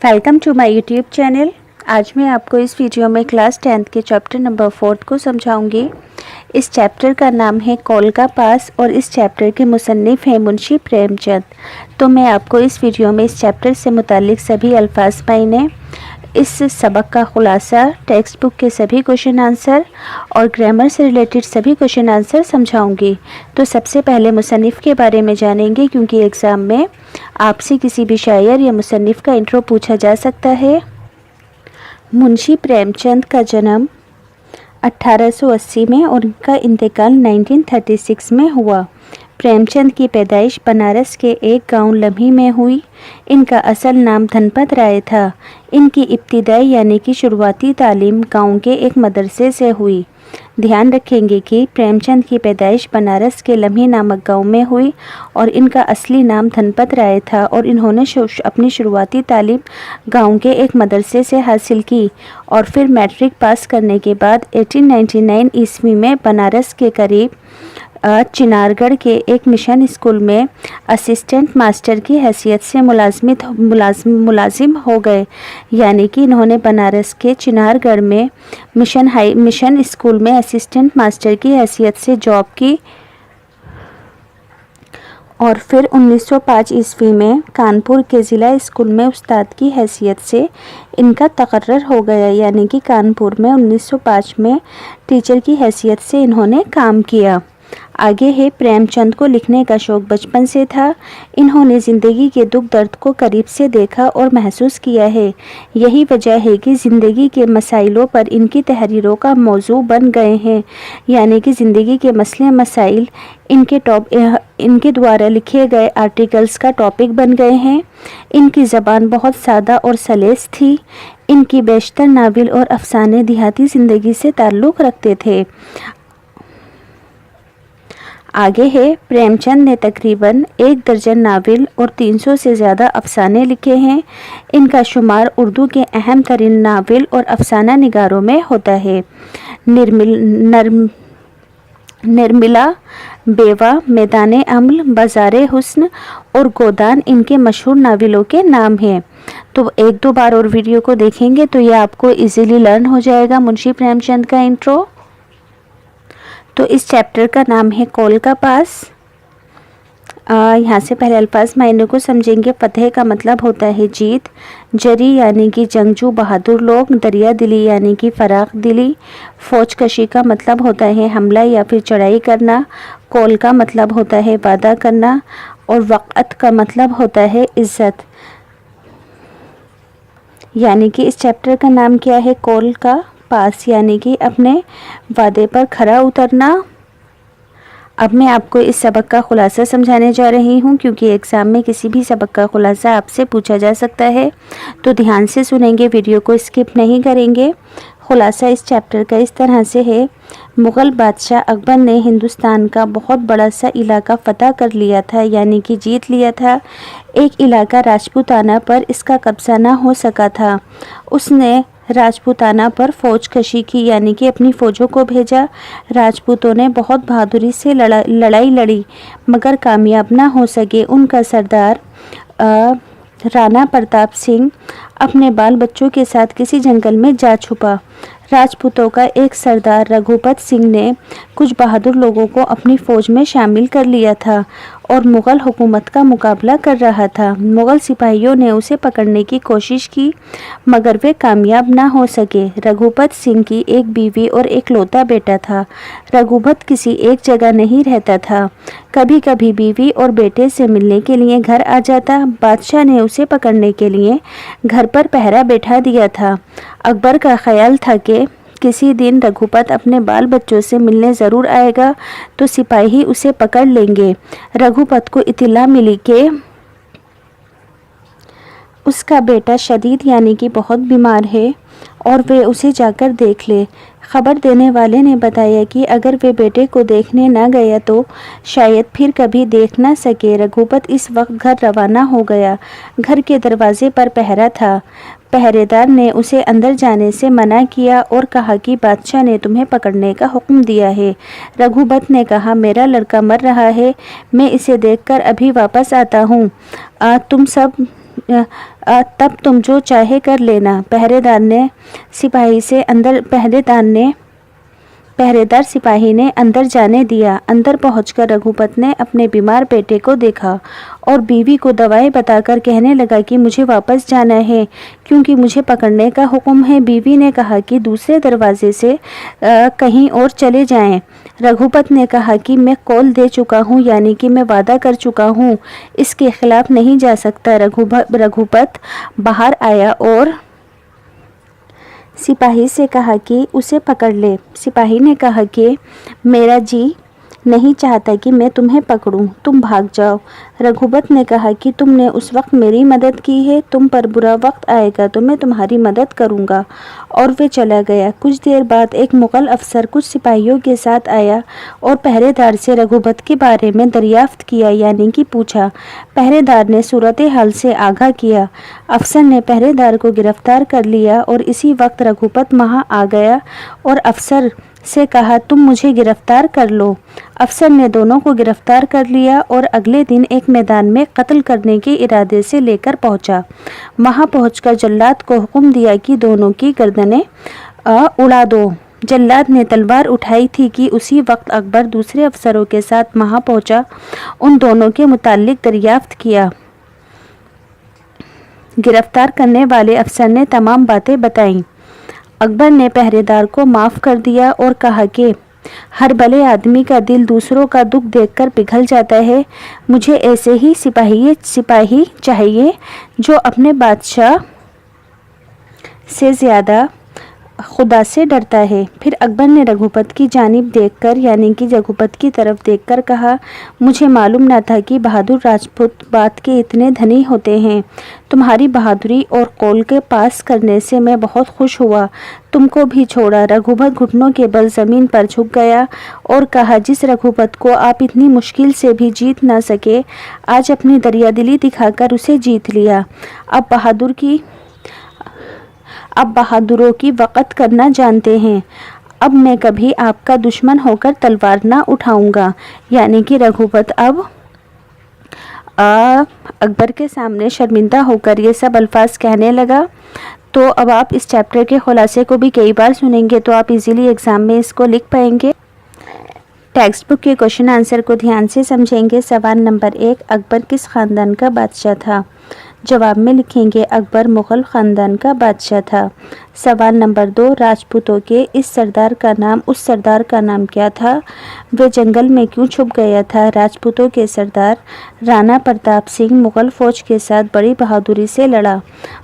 Welcome to my YouTube channel. आज मैं आपको इस वीडियो में क्लास 10th के चैप्टर नंबर 4 को समझाऊंगी। इस चैप्टर का नाम है कॉल का पास और इस चैप्टर के मुसन्निफ़ हैं मुंशी प्रेमचंद। तो मैं आपको इस वीडियो में इस चैप्टर से मुतालिक सभी अल्फाज मायने, इस सबक का खुलासा, टेक्स्ट बुक के सभी क्वेश्चन आंसर और ग्रामर से रिलेटेड सभी क्वेश्चन आंसर समझाऊंगी। तो सबसे पहले मुसन्निफ़ के बारे में जानेंगे, क्योंकि एग्ज़ाम में आपसे किसी भी शायर या मुसन्निफ़ का इंट्रो पूछा जा सकता है। मुंशी प्रेमचंद का जन्म 1880 में और उनका इंतकाल 1936 में हुआ। प्रेमचंद की पैदाइश बनारस के एक गांव लम्ही में हुई। इनका असल नाम धनपत राय था। इनकी इब्तिदाई यानी कि शुरुआती तालीम गांव के एक मदरसे से हुई। ध्यान रखेंगे कि प्रेमचंद की पैदाइश बनारस के लम्ही नामक गांव में हुई और इनका असली नाम धनपत राय था और इन्होंने अपनी शुरुआती तालीम गांव के एक मदरसे से हासिल की और फिर मैट्रिक पास करने के बाद 1899 ईस्वी में बनारस के करीब चिनारगढ़ के एक मिशन स्कूल में असिस्टेंट मास्टर की हैसियत से मुलाजिम हो गए। यानी कि इन्होंने बनारस के चिनारगढ़ में मिशन स्कूल में असिस्टेंट मास्टर की हैसियत से जॉब की और फिर 1905 ईस्वी में कानपुर के ज़िला स्कूल में उस्ताद की हैसियत से इनका तकर्रर हो गया। यानी कि कानपुर में 1905 में टीचर की हैसियत से इन्होंने काम किया। आगे है, प्रेमचंद को लिखने का शौक़ बचपन से था। इन्होंने ज़िंदगी के दुख दर्द को करीब से देखा और महसूस किया है। यही वजह है कि ज़िंदगी के मसाइलों पर इनकी तहरीरों का मौजू बन गए हैं। यानी कि ज़िंदगी के मसले मसाइल इनके द्वारा लिखे गए आर्टिकल्स का टॉपिक बन गए हैं। इनकी ज़बान बहुत सादा और सलीस थी। इनकी बेशतर नावल और अफसाने देहाती ज़िंदगी से ताल्लुक़ रखते थे। आगे है, प्रेमचंद ने तकरीबन 1 दर्जन नावल और 300 से ज़्यादा अफसाने लिखे हैं। इनका शुमार उर्दू के अहम तरीन नावल और अफसाना निगारों में होता है। निर्मिला, बेवा, मैदान अम्ल, बाज़ारे हुस्न और गोदान इनके मशहूर नावलों के नाम हैं। तो 1-2 बार और वीडियो को देखेंगे तो ये आपको इजीली लर्न हो जाएगा मुंशी प्रेमचंद का इंट्रो। तो इस चैप्टर का नाम है कॉल का पास। यहाँ से पहले अल्फाज मायने को समझेंगे। फतह का मतलब होता है जीत। जरी यानी कि जंगजू बहादुर लोग। दरिया दिली यानी कि फराख दिली। फौज कशी का मतलब होता है हमला या फिर चढ़ाई करना। कॉल का मतलब होता है वादा करना और वक़्त का मतलब होता है इज़्ज़त। यानी कि इस चैप्टर का नाम क्या है? कॉल का पास, यानी कि अपने वादे पर खरा उतरना। अब मैं आपको इस सबक का खुलासा समझाने जा रही हूँ, क्योंकि एग्ज़ाम में किसी भी सबक का खुलासा आपसे पूछा जा सकता है। तो ध्यान से सुनेंगे, वीडियो को स्किप नहीं करेंगे। खुलासा इस चैप्टर का इस तरह से है। मुग़ल बादशाह अकबर ने हिंदुस्तान का बहुत बड़ा सा इलाका फ़तह कर लिया था, यानी कि जीत लिया था। एक इलाका राजपूताना पर इसका कब्ज़ा ना हो सका था। उसने राजपूताना पर फ़ौज कशी की, यानी कि अपनी फ़ौजों को भेजा। राजपूतों ने बहुत बहादुरी से लड़ाई लड़ी मगर कामयाब ना हो सके। उनका सरदार राणा प्रताप सिंह अपने बाल बच्चों के साथ किसी जंगल में जा छुपा। राजपूतों का एक सरदार रघुपत सिंह ने कुछ बहादुर लोगों को अपनी फ़ौज में शामिल कर लिया था और मुग़ल हुकूमत का मुकाबला कर रहा था। मुग़ल सिपाहियों ने उसे पकड़ने की कोशिश की मगर वे कामयाब ना हो सके। रघुपत सिंह की एक बीवी और एक लौता बेटा था। रघुपत किसी एक जगह नहीं रहता था। कभी कभी बीवी और बेटे से मिलने के लिए घर आ जाता। बादशाह ने उसे पकड़ने के लिए घर पर पहरा बैठा दिया था। अकबर का ख्याल था कि किसी दिन रघुपत अपने बाल बच्चों से मिलने ज़रूर आएगा तो सिपाही उसे पकड़ लेंगे। रघुपत को इत्तला मिली कि उसका बेटा शदीद यानी कि बहुत बीमार है और वे उसे जाकर देख ले। खबर देने वाले ने बताया कि अगर वे बेटे को देखने न गया तो शायद फिर कभी देख ना सके। रघुपत इस वक्त घर रवाना हो गया। घर के दरवाजे पर पहरा था। पहरेदार ने उसे अंदर जाने से मना किया और कहा कि बादशाह ने तुम्हें पकड़ने का हुक्म दिया है। रघुपत ने कहा, मेरा लड़का मर रहा है, मैं इसे देखकर अभी वापस आता हूँ। तुम सब तब तुम जो चाहे कर लेना। पहरेदार सिपाही ने अंदर जाने दिया। अंदर पहुंचकर रघुपत ने अपने बीमार बेटे को देखा और बीवी को दवाएं बताकर कहने लगा कि मुझे वापस जाना है क्योंकि मुझे पकड़ने का हुक्म है। बीवी ने कहा कि दूसरे दरवाजे से कहीं और चले जाएं। रघुपत ने कहा कि मैं कौल दे चुका हूँ, यानी कि मैं वादा कर चुका हूँ, इसके खिलाफ नहीं जा सकता। रघुपत बाहर आया और सिपाही से कहा कि उसे पकड़ ले। सिपाही ने कहा कि मेरा जी नहीं चाहता कि मैं तुम्हें पकड़ूं, तुम भाग जाओ। रघुपत ने कहा कि तुमने उस वक्त मेरी मदद की है, तुम पर बुरा वक्त आएगा तो मैं तुम्हारी मदद करूंगा। और वे चला गया। कुछ देर बाद एक मुगल अफसर कुछ सिपाहियों के साथ आया और पहरेदार से रघुपत के बारे में दरियाफ्त किया, यानी कि पूछा। पहरेदार ने सूरत हाल से आगाह किया। अफसर ने पहरेदार को गिरफ्तार कर लिया और इसी वक्त रघुपत वहाँ आ गया और अफसर से कहा, तुम मुझे गिरफ्तार कर लो। अफसर ने दोनों को गिरफ्तार कर लिया और अगले दिन एक मैदान में कत्ल करने के इरादे से लेकर पहुंचा। वहां पहुंचकर जल्लाद को हुक्म दिया कि दोनों की गर्दनें उड़ा दो। जल्लाद ने तलवार उठाई थी कि उसी वक्त अकबर दूसरे अफसरों के साथ वहां पहुंचा। उन दोनों के मुताल्लिक दरियाफ्त किया। गिरफ्तार करने वाले अफसर ने तमाम बातें बताईं। अकबर ने पहरेदार को माफ़ कर दिया और कहा कि हर भले आदमी का दिल दूसरों का दुख देखकर पिघल जाता है। मुझे ऐसे ही सिपाही चाहिए जो अपने बादशाह से ज़्यादा खुदा से डरता है। फिर अकबर ने रघुपत की जानिब देखकर, यानी कि रघुपत की तरफ देखकर कहा, मुझे मालूम न था कि बहादुर राजपूत बात के इतने धनी होते हैं। तुम्हारी बहादुरी और कौल के पास करने से मैं बहुत खुश हुआ। तुमको भी छोड़ा। रघुपत घुटनों के बल ज़मीन पर झुक गया और कहा, जिस रघुपत को आप इतनी मुश्किल से भी जीत ना सके, आज अपनी दरियादिली दिखाकर उसे जीत लिया। अब बहादुरों की वक़्त करना जानते हैं। अब मैं कभी आपका दुश्मन होकर तलवार ना उठाऊंगा। यानी कि रघुपत अब अकबर के सामने शर्मिंदा होकर ये सब अल्फाज कहने लगा। तो अब आप इस चैप्टर के खुलासे को भी कई बार सुनेंगे तो आप इजीली एग्ज़ाम में इसको लिख पाएंगे। टेक्स्ट बुक के क्वेश्चन आंसर को ध्यान से समझेंगे। सवाल नंबर 1, अकबर किस ख़ानदान का बादशाह था? जवाब में लिखेंगे अकबर मुग़ल ख़ानदान का बादशाह था। सवाल नंबर 2, राजपूतों के उस सरदार का नाम क्या था? वह जंगल में क्यों छुप गया था? राजपूतों के सरदार राणा प्रताप सिंह मुग़ल फ़ौज के साथ बड़ी बहादुरी से लड़ा,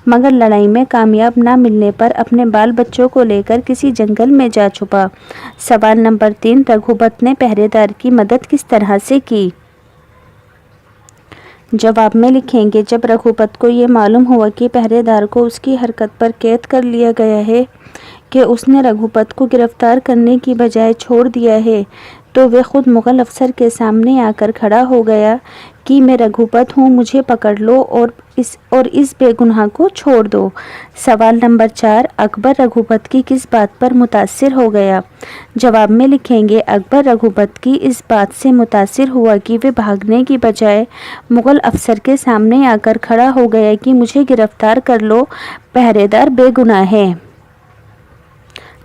मगर लड़ाई में कामयाब न मिलने पर अपने बाल बच्चों को लेकर किसी जंगल में जा छुपा। सवाल नंबर 3, रघुपत ने पहरेदार की मदद किस तरह से की? जवाब में लिखेंगे जब रघुपत को ये मालूम हुआ कि पहरेदार को उसकी हरकत पर कैद कर लिया गया है कि उसने रघुपत को गिरफ्तार करने की बजाय छोड़ दिया है, तो वे खुद मुग़ल अफसर के सामने आकर खड़ा हो गया कि मैं रघुपत हूँ, मुझे पकड़ लो और इस बेगुनाह को छोड़ दो। सवाल नंबर 4, अकबर रघुपत की किस बात पर मुतासिर हो गया? जवाब में लिखेंगे अकबर रघुपत की इस बात से मुतासिर हुआ कि वे भागने की बजाय मुग़ल अफसर के सामने आकर खड़ा हो गया कि मुझे गिरफ्तार कर लो, पहरेदार बेगुनाह है।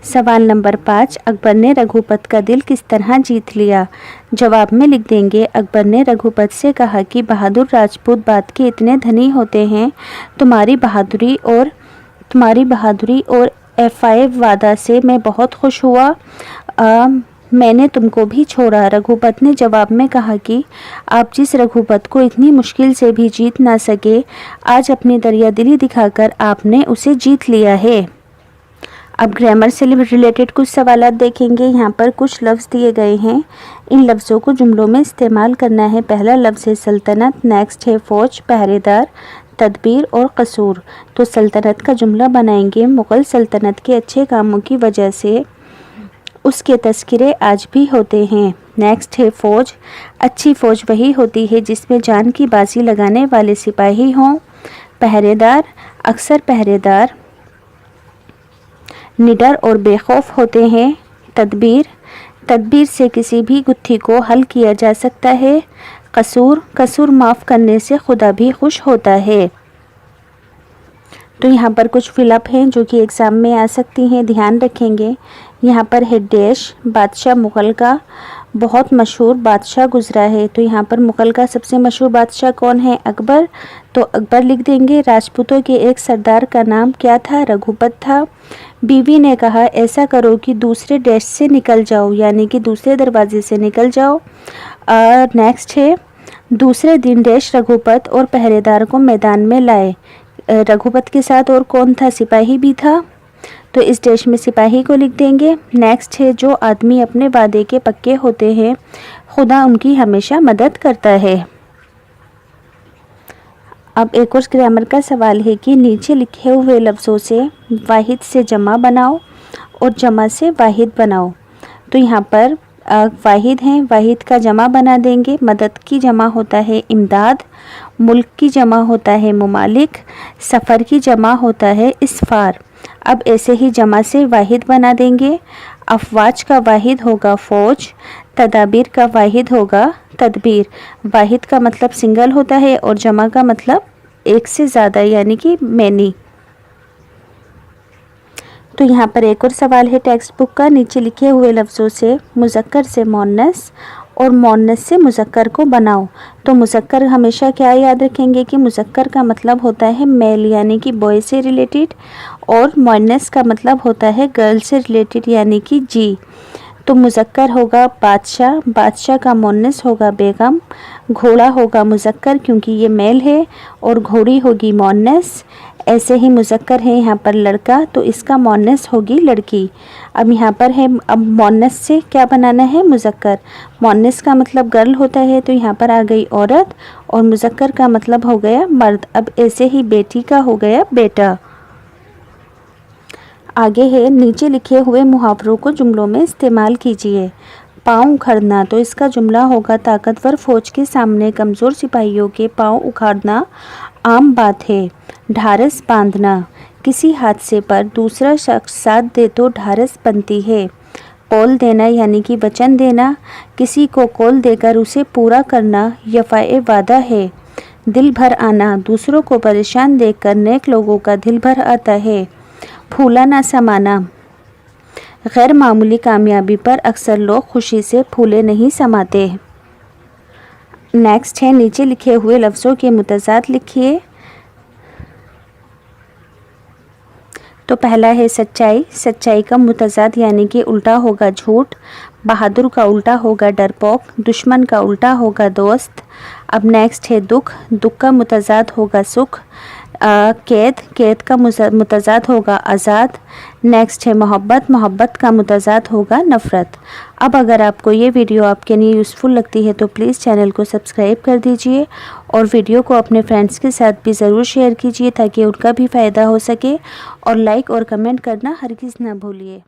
सवाल नंबर 5, अकबर ने रघुपत का दिल किस तरह जीत लिया? जवाब में लिख देंगे अकबर ने रघुपत से कहा कि बहादुर राजपूत बात के इतने धनी होते हैं। तुम्हारी बहादुरी और एफ़ाए वादा से मैं बहुत खुश हुआ। मैंने तुमको भी छोड़ा। रघुपत ने जवाब में कहा कि आप जिस रघुपत को इतनी मुश्किल से भी जीत ना सके, आज अपनी दरियादिली दिखाकर आपने उसे जीत लिया है। अब ग्रामर से रिलेटेड कुछ सवालात देखेंगे। यहाँ पर कुछ लफ्ज़ दिए गए हैं, इन लफ्ज़ों को जुमलों में इस्तेमाल करना है। पहला लफ्ज़ है सल्तनत, नेक्स्ट है फ़ौज, पहरेदार, तदबीर और कसूर। तो सल्तनत का जुमला बनाएंगे, मुग़ल सल्तनत के अच्छे कामों की वजह से उसके तज़किरे आज भी होते हैं। नेक्स्ट है फ़ौज, अच्छी फ़ौज वही होती है जिसमें जान की बाजी लगाने वाले सिपाही हों। पहरेदार, अक्सर पहरेदार निडर और बेखौफ होते हैं। तदबीर से किसी भी गुत्थी को हल किया जा सकता है। कसूर माफ़ करने से खुदा भी खुश होता है। तो यहाँ पर कुछ फिलअप हैं जो कि एग्ज़ाम में आ सकती हैं, ध्यान रखेंगे। यहाँ पर है डैश, बादशाह मुग़ल का बहुत मशहूर बादशाह गुजरा है। तो यहाँ पर मुग़ल का सबसे मशहूर बादशाह कौन है? अकबर। तो अकबर लिख देंगे। राजपूतों के एक सरदार का नाम क्या था? रघुपत था। बीवी ने कहा ऐसा करो कि दूसरे डैश से निकल जाओ, यानी कि दूसरे दरवाजे से निकल जाओ। नेक्स्ट है दूसरे दिन डैश रघुपत और पहरेदार को मैदान में लाए। रघुपत के साथ और कौन था? सिपाही भी था। तो इस डैश में सिपाही को लिख देंगे। नेक्स्ट है जो आदमी अपने वादे के पक्के होते हैं खुदा उनकी हमेशा मदद करता है। अब एक और ग्रामर का सवाल है कि नीचे लिखे हुए लफ्ज़ों से वाहिद से जमा बनाओ और जमा से वाहिद बनाओ। तो यहाँ पर वाहिद हैं, वाहिद का जमा बना देंगे। मदद की जमा होता है इमदाद, मुल्क की जमा होता है मुमालिक, सफ़र की जमा होता है इसफ़ार। अब ऐसे ही जमा से वाहिद बना देंगे। अफवाज का वाहिद होगा फ़ौज, तदाबीर का वाहिद होगा तदबीर। वाहिद का मतलब सिंगल होता है और जमा का मतलब एक से ज़्यादा, यानी कि मैनी। तो यहाँ पर एक और सवाल है टेक्स्ट बुक का। नीचे लिखे हुए लफ्ज़ों से मुज़क्कर से मोन्नस और मोन्नस से मुज़क्कर को बनाओ। तो मुज़क्कर हमेशा क्या याद रखेंगे कि मुज़क्कर का मतलब होता है मेल, यानी कि बॉय से रिलेटेड, और मोन्नस का मतलब होता है गर्ल से रिलेटेड, यानी कि जी। तो मुज़क्कर होगा बादशाह, बादशाह का मोन्नस होगा बेगम। घोड़ा होगा मुज़क्कर क्योंकि ये मेल है, और घोड़ी होगी मोन्नस। ऐसे ही मुज़क्कर है यहाँ पर लड़का, तो इसका मोन्नस होगी लड़की। अब यहाँ पर है, अब मोन्नस से क्या बनाना है? मुज़क्कर। मोन्नस का मतलब गर्ल होता है, तो यहाँ पर आ गई औरत, और मुज़क्कर का मतलब हो गया मर्द। अब ऐसे ही बेटी का हो गया बेटा। आगे है नीचे लिखे हुए मुहावरों को जुमलों में इस्तेमाल कीजिए। पाँव उखड़ना, तो इसका जुमला होगा ताकतवर फौज के सामने कमज़ोर सिपाहियों के पाँव उखाड़ना आम बात है। ढारस बांधना, किसी हादसे पर दूसरा शख्स साथ दे तो ढारस बनती है। कौल देना यानी कि वचन देना, किसी को कौल देकर उसे पूरा करना यफ़ाए वादा है। दिल भर आना, दूसरों को परेशान देखकर नेक लोगों का दिल भर आता है। फूला ना समाना, गैर मामूली कामयाबी पर अक्सर लोग खुशी से फूले नहीं समाते। नेक्स्ट है नीचे लिखे हुए लफ्ज़ों के मुतज़ाद लिखिए। तो पहला है सच्चाई, सच्चाई का मुतज़ाद यानी कि उल्टा होगा झूठ। बहादुर का उल्टा होगा डरपोक, दुश्मन का उल्टा होगा दोस्त। अब नेक्स्ट है दुख, दुख का मुतज़ाद होगा सुख। कैद, कैद का मुतज़ाद होगा आज़ाद। नेक्स्ट है मोहब्बत, मोहब्बत का मुतज़ाद होगा नफ़रत। अब अगर आपको ये वीडियो आपके लिए यूज़फुल लगती है तो प्लीज़ चैनल को सब्सक्राइब कर दीजिए और वीडियो को अपने फ्रेंड्स के साथ भी ज़रूर शेयर कीजिए ताकि उनका भी फ़ायदा हो सके, और लाइक और कमेंट करना हरगिज़ ना भूलिए।